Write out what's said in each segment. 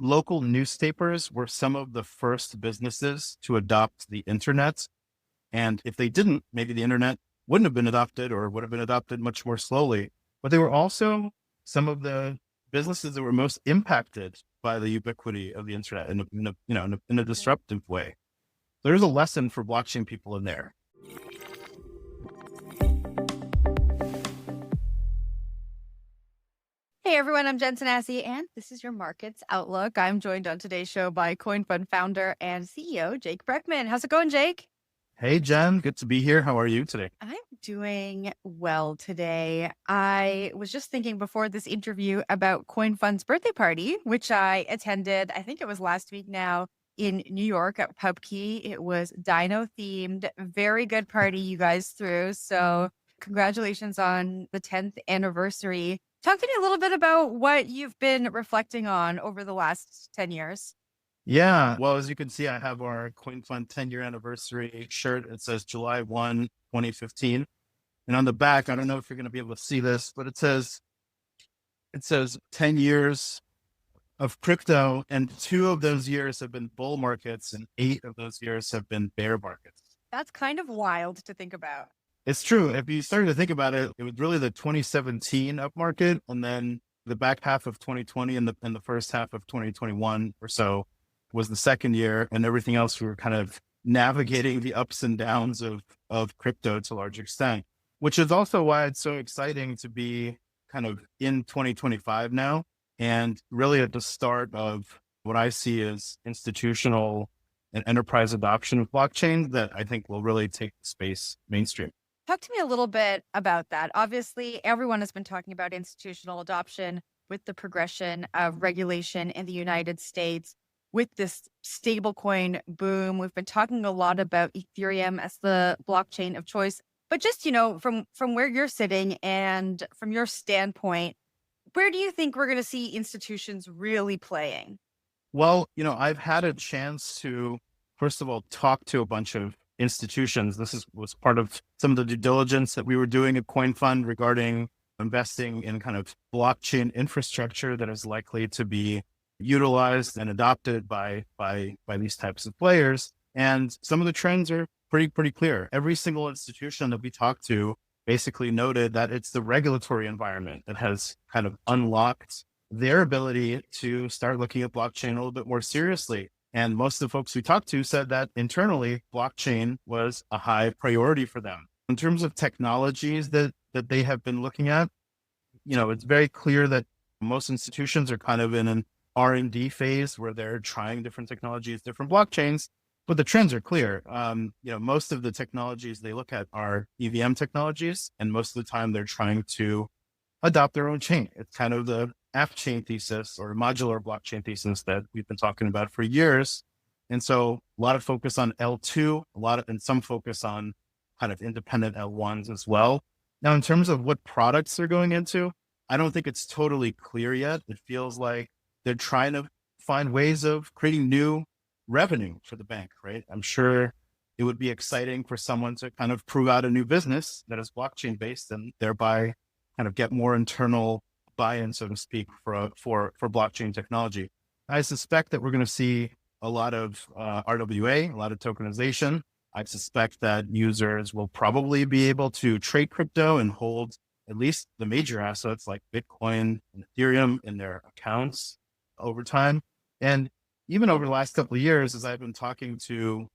Local newspapers were some of the first businesses to adopt the internet. And if they didn't, maybe the internet wouldn't have been adopted or would have been adopted much more slowly. But they were also some of the businesses that were most impacted by the ubiquity of the internet in a disruptive way. There's a lesson for blockchain people in there. Hey everyone, I'm Jenn Sanasie, and this is your Markets Outlook. I'm joined on today's show by CoinFund founder and CEO, Jake Brukhman. How's it going, Jake? Hey, Jenn, good to be here. How are you today? I'm doing well today. I was just thinking before this interview about CoinFund's birthday party, which I attended, I think it was last week now, in New York at PubKey. It was Dino themed. Very good party you guys threw. So congratulations on the 10th anniversary. Talk to me a little bit about what you've been reflecting on over the last 10 years. Yeah. Well, as you can see, I have our CoinFund 10-year anniversary shirt. It says July 1, 2015. And on the back, I don't know if you're going to be able to see this, but it says 10 years of crypto, and 2 of those years have been bull markets and 8 of those years have been bear markets. That's kind of wild to think about. It's true. If you started to think about it, it was really the 2017 up market, and then the back half of 2020 and the first half of 2021 or so was the second year, and everything else we were kind of navigating the ups and downs of crypto to a large extent, which is also why it's so exciting to be kind of in 2025 now, and really at the start of what I see as institutional and enterprise adoption of blockchain that I think will really take the space mainstream. Talk to me a little bit about that. Obviously, everyone has been talking about institutional adoption with the progression of regulation in the United States, with this stablecoin boom. We've been talking a lot about Ethereum as the blockchain of choice. But just, from where you're sitting and from your standpoint, where do you think we're going to see institutions really playing? Well, I've had a chance to, first of all, talk to a bunch of institutions. Was part of some of the due diligence that we were doing at CoinFund regarding investing in kind of blockchain infrastructure that is likely to be utilized and adopted by these types of players. And some of the trends are pretty clear. Every single institution that we talked to basically noted that it's the regulatory environment that has kind of unlocked their ability to start looking at blockchain a little bit more seriously. And most of the folks we talked to said that internally, blockchain was a high priority for them. In terms of technologies that they have been looking at, it's very clear that most institutions are kind of in an R&D phase where they're trying different technologies, different blockchains, but the trends are clear. Most of the technologies they look at are EVM technologies, and most of the time they're trying to adopt their own chain. It's kind of the app chain thesis or modular blockchain thesis that we've been talking about for years. And so a lot of focus on L2, and some focus on kind of independent L1s as well. Now, in terms of what products they're going into, I don't think it's totally clear yet. It feels like they're trying to find ways of creating new revenue for the bank, right? I'm sure it would be exciting for someone to kind of prove out a new business that is blockchain based and thereby kind of get more internal buy-in, so to speak, for blockchain technology. I suspect that we're going to see a lot of RWA, a lot of tokenization. I suspect that users will probably be able to trade crypto and hold at least the major assets like Bitcoin and Ethereum in their accounts over time. And even over the last couple of years, as I've been talking to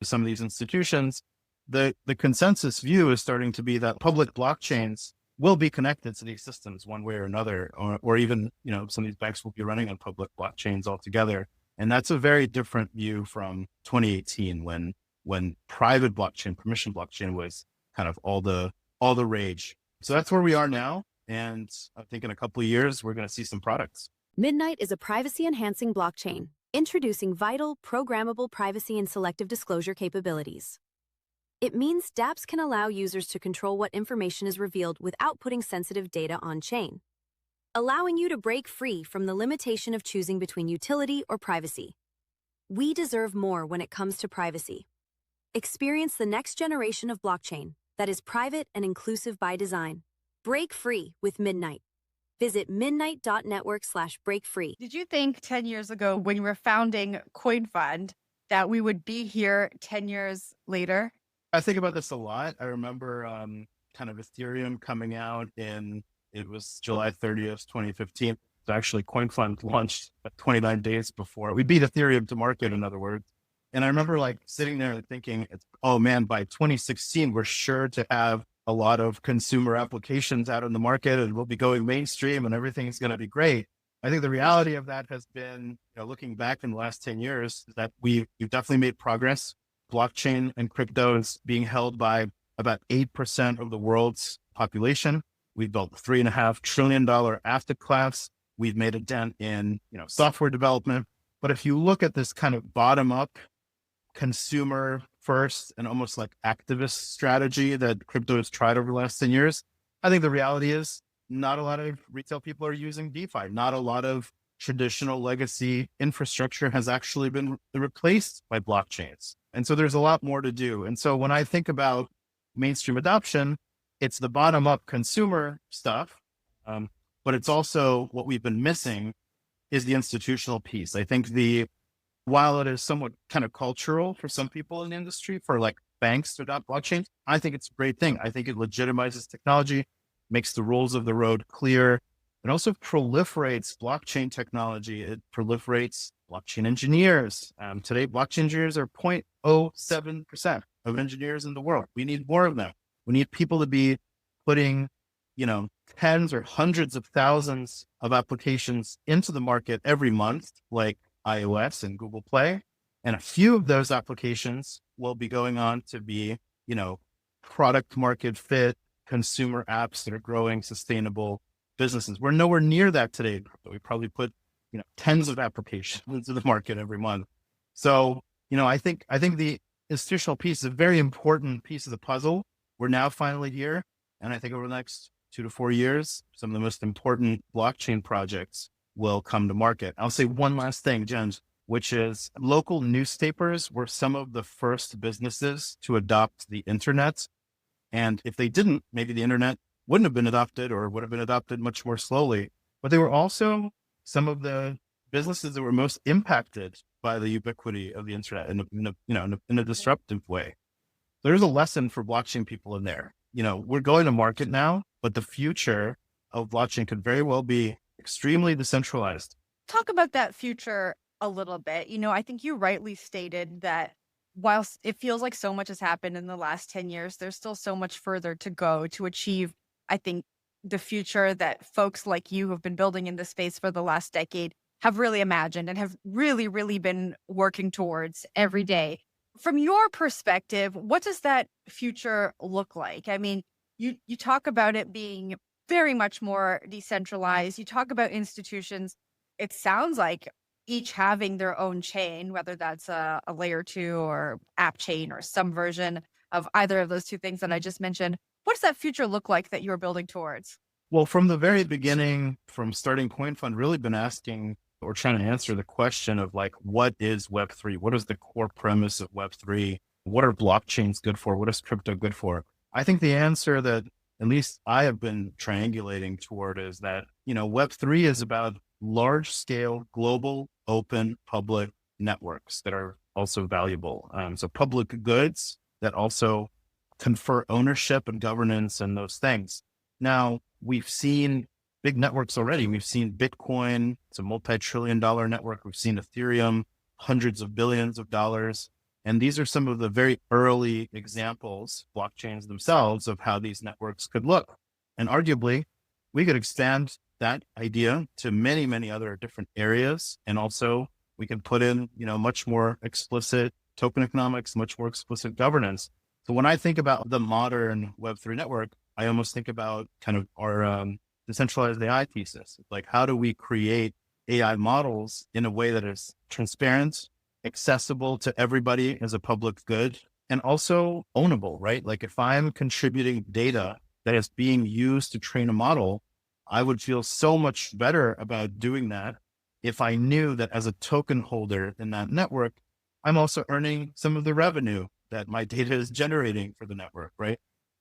some of these institutions, the consensus view is starting to be that public blockchains will be connected to these systems one way or another, or even, some of these banks will be running on public blockchains altogether. And that's a very different view from 2018 when private blockchain, permission blockchain was kind of all the rage. So that's where we are now. And I think in a couple of years, we're going to see some products. Midnight is a privacy-enhancing blockchain, introducing vital, programmable privacy and selective disclosure capabilities. It means dApps can allow users to control what information is revealed without putting sensitive data on-chain, allowing you to break free from the limitation of choosing between utility or privacy. We deserve more when it comes to privacy. Experience the next generation of blockchain that is private and inclusive by design. Break free with Midnight. Visit midnight.network/breakfree. Did you think 10 years ago when you were founding CoinFund that we would be here 10 years later? I think about this a lot. I remember kind of Ethereum coming out it was July 30th, 2015. So actually CoinFund launched 29 days before. We beat Ethereum to market, in other words. And I remember like sitting there thinking, oh man, by 2016, we're sure to have a lot of consumer applications out in the market and we'll be going mainstream and everything's going to be great. I think the reality of that has been, looking back in the last 10 years, is that we've definitely made progress. Blockchain and crypto is being held by about 8% of the world's population. We've built a $3.5 trillion asset class. We've made a dent in, software development. But if you look at this kind of bottom up consumer first and almost like activist strategy that crypto has tried over the last 10 years, I think the reality is not a lot of retail people are using DeFi. Not a lot of traditional legacy infrastructure has actually been replaced by blockchains. And so there's a lot more to do. And so when I think about mainstream adoption, it's the bottom up consumer stuff. But it's also what we've been missing is the institutional piece. I think while it is somewhat kind of cultural for some people in the industry, for like banks to adopt blockchain, I think it's a great thing. I think it legitimizes technology, makes the rules of the road clear. It also proliferates blockchain technology. It proliferates blockchain engineers. Today, blockchain engineers are 0.07% of engineers in the world. We need more of them. We need people to be putting, tens or hundreds of thousands of applications into the market every month, like iOS and Google Play. And a few of those applications will be going on to be, product market fit consumer apps that are growing sustainable businesses. We're nowhere near that today. We probably put, tens of applications into the market every month. So, I think the institutional piece is a very important piece of the puzzle. We're now finally here. And I think over the next 2 to 4 years, some of the most important blockchain projects will come to market. I'll say one last thing, Jenn, which is local newspapers were some of the first businesses to adopt the internet. And if they didn't, maybe the internet wouldn't have been adopted or would have been adopted much more slowly. But they were also some of the businesses that were most impacted by the ubiquity of the internet in a disruptive way. There's a lesson for blockchain people in there. We're going to market now, but the future of blockchain could very well be extremely decentralized. Talk about that future a little bit. I think you rightly stated that whilst it feels like so much has happened in the last 10 years, there's still so much further to go to achieve, I think, the future that folks like you who have been building in this space for the last decade have really imagined and have really, really been working towards every day. From your perspective, what does that future look like? I mean, you talk about it being very much more decentralized. You talk about institutions. It sounds like each having their own chain, whether that's a layer 2 or app chain or some version of either of those two things that I just mentioned. What does that future look like that you're building towards? Well, from the very beginning, from starting CoinFund, really been asking or trying to answer the question of like, what is Web3? What is the core premise of Web3? What are blockchains good for? What is crypto good for? I think the answer that at least I have been triangulating toward is that, Web3 is about large scale, global, open, public networks that are also valuable. So public goods that also confer ownership and governance and those things. Now, we've seen big networks already. We've seen Bitcoin. It's a multi-trillion-dollar network. We've seen Ethereum, hundreds of billions of dollars. And these are some of the very early examples, blockchains themselves, of how these networks could look. And arguably, we could expand that idea to many, many other different areas. And also we can put in, much more explicit token economics, much more explicit governance. So when I think about the modern Web3 network, I almost think about kind of our decentralized AI thesis. Like, how do we create AI models in a way that is transparent, accessible to everybody as a public good, and also ownable, right? Like if I'm contributing data that is being used to train a model, I would feel so much better about doing that if I knew that as a token holder in that network, I'm also earning some of the revenue that my data is generating for the network, right?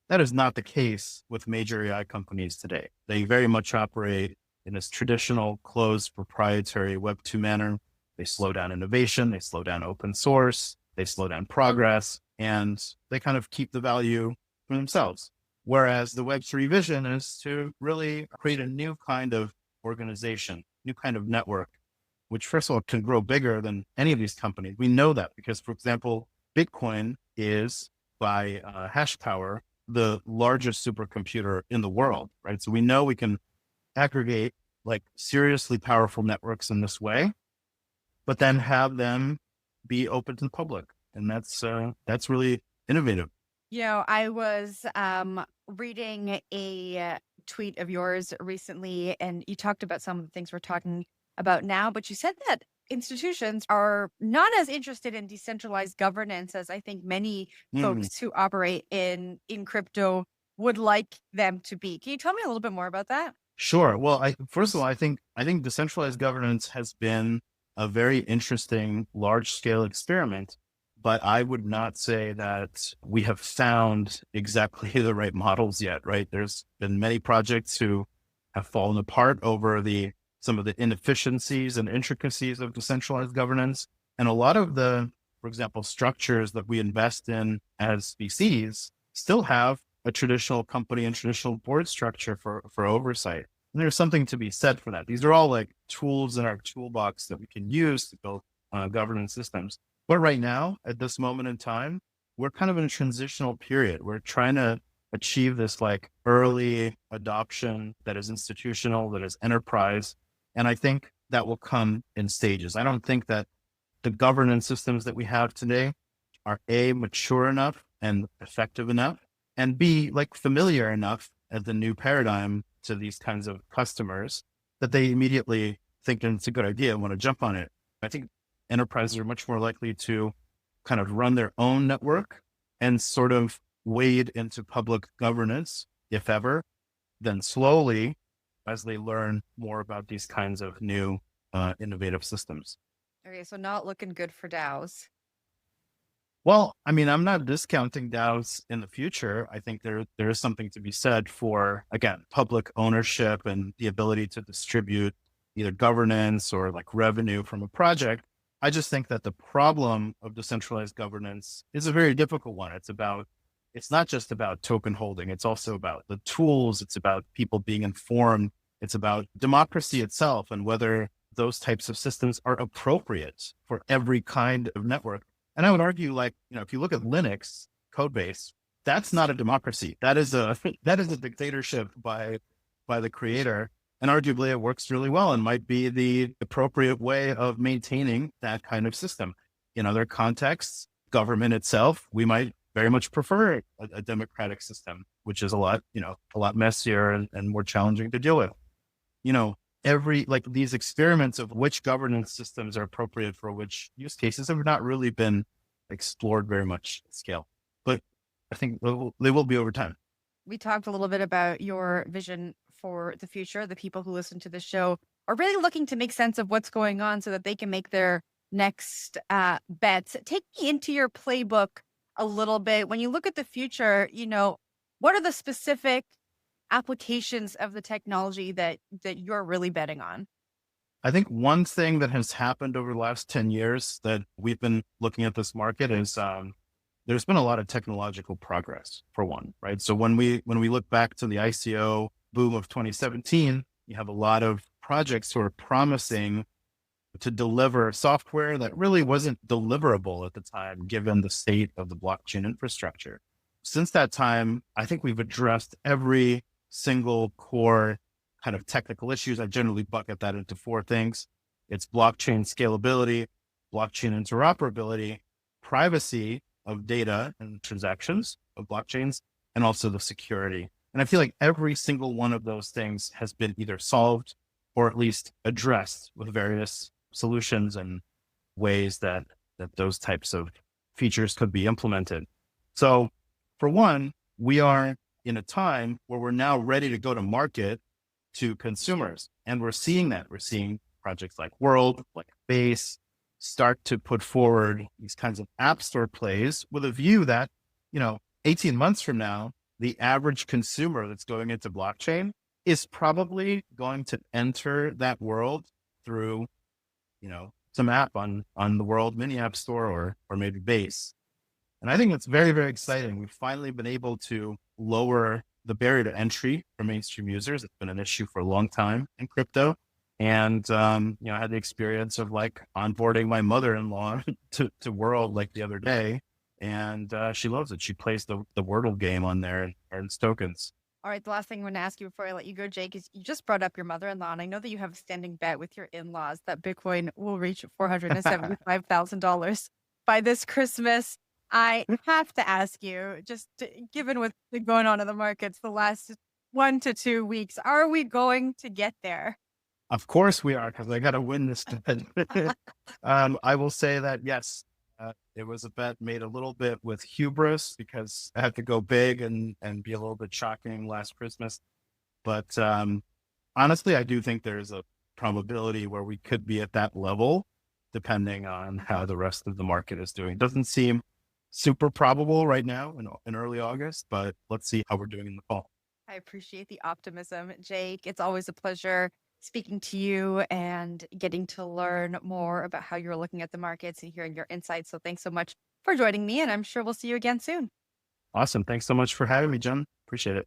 That is not the case with major AI companies today. They very much operate in this traditional closed proprietary Web2 manner. They slow down innovation, they slow down open source, they slow down progress, and they kind of keep the value for themselves. Whereas the Web3 vision is to really create a new kind of organization, new kind of network, which first of all can grow bigger than any of these companies. We know that because, for example, Bitcoin is by hash power, the largest supercomputer in the world, right? So we know we can aggregate like seriously powerful networks in this way, but then have them be open to the public. And that's really innovative. I was reading a tweet of yours recently, and you talked about some of the things we're talking about now, but you said that institutions are not as interested in decentralized governance as I think many folks who operate in crypto would like them to be. Can you tell me a little bit more about that? Sure. Well, first of all, I think decentralized governance has been a very interesting large scale experiment, but I would not say that we have found exactly the right models yet, right? There's been many projects who have fallen apart over some of the inefficiencies and intricacies of decentralized governance. And a lot of the, for example, structures that we invest in as VCs still have a traditional company and traditional board structure for oversight. And there's something to be said for that. These are all like tools in our toolbox that we can use to build governance systems. But right now, at this moment in time, we're kind of in a transitional period. We're trying to achieve this like early adoption that is institutional, that is enterprise. And I think that will come in stages. I don't think that the governance systems that we have today are A, mature enough and effective enough, and B, like familiar enough as the new paradigm to these kinds of customers that they immediately think it's a good idea and want to jump on it. I think enterprises are much more likely to kind of run their own network and sort of wade into public governance, if ever, then slowly as they learn more about these kinds of new innovative systems. Okay, so not looking good for DAOs. Well, I mean, I'm not discounting DAOs in the future. I think there is something to be said for, again, public ownership and the ability to distribute either governance or like revenue from a project. I just think that the problem of decentralized governance is a very difficult one. It's not just about token holding. It's also about the tools. It's about people being informed. It's about democracy itself and whether those types of systems are appropriate for every kind of network. And I would argue, like, if you look at Linux code base, that's not a democracy. That is a dictatorship by the creator. And arguably it works really well and might be the appropriate way of maintaining that kind of system. In other contexts, government itself, we might very much prefer a democratic system, which is a lot messier and more challenging to deal with. These experiments of which governance systems are appropriate for which use cases have not really been explored very much at scale, but I think they will be over time. We talked a little bit about your vision for the future. The people who listen to this show are really looking to make sense of what's going on so that they can make their next bets. Take me into your playbook a little bit. When you look at the future, what are the specific applications of the technology that you're really betting on? I think one thing that has happened over the last 10 years that we've been looking at this market is there's been a lot of technological progress, for one, right? So when we look back to the ICO boom of 2017, you have a lot of projects who are promising to deliver software that really wasn't deliverable at the time, given the state of the blockchain infrastructure. Since that time, I think we've addressed every single core kind of technical issues. I generally bucket that into four things. It's blockchain scalability, blockchain interoperability, privacy of data and transactions of blockchains, and also the security. And I feel like every single one of those things has been either solved or at least addressed with various solutions and ways that those types of features could be implemented. So for one, we are in a time where we're now ready to go to market to consumers. And we're seeing that. We're seeing projects like World, like Base, start to put forward these kinds of app store plays with a view that, 18 months from now, the average consumer that's going into blockchain is probably going to enter that world through, some app on the World Mini App Store or maybe Base. And I think it's very, very exciting. We've finally been able to lower the barrier to entry for mainstream users. It's been an issue for a long time in crypto. And, I had the experience of like onboarding my mother-in-law to World like the other day. And she loves it. She plays the Wordle game on there and earns tokens. All right, the last thing I'm going to ask you before I let you go, Jake, is you just brought up your mother-in-law, and I know that you have a standing bet with your in-laws that Bitcoin will reach $475,000 by this Christmas. I have to ask you, given what's been going on in the markets the last 1 to 2 weeks, are we going to get there? Of course we are, because I got to win this bet. I will say that, yes, it was a bet made a little bit with hubris because I had to go big and be a little bit shocking last Christmas. But honestly, I do think there's a probability where we could be at that level, depending on how the rest of the market is doing. It doesn't seem super probable right now in early August, but let's see how we're doing in the fall. I appreciate the optimism, Jake. It's always a pleasure speaking to you and getting to learn more about how you're looking at the markets and hearing your insights. So thanks so much for joining me, and I'm sure we'll see you again soon. Awesome. Thanks so much for having me, Jenn. Appreciate it.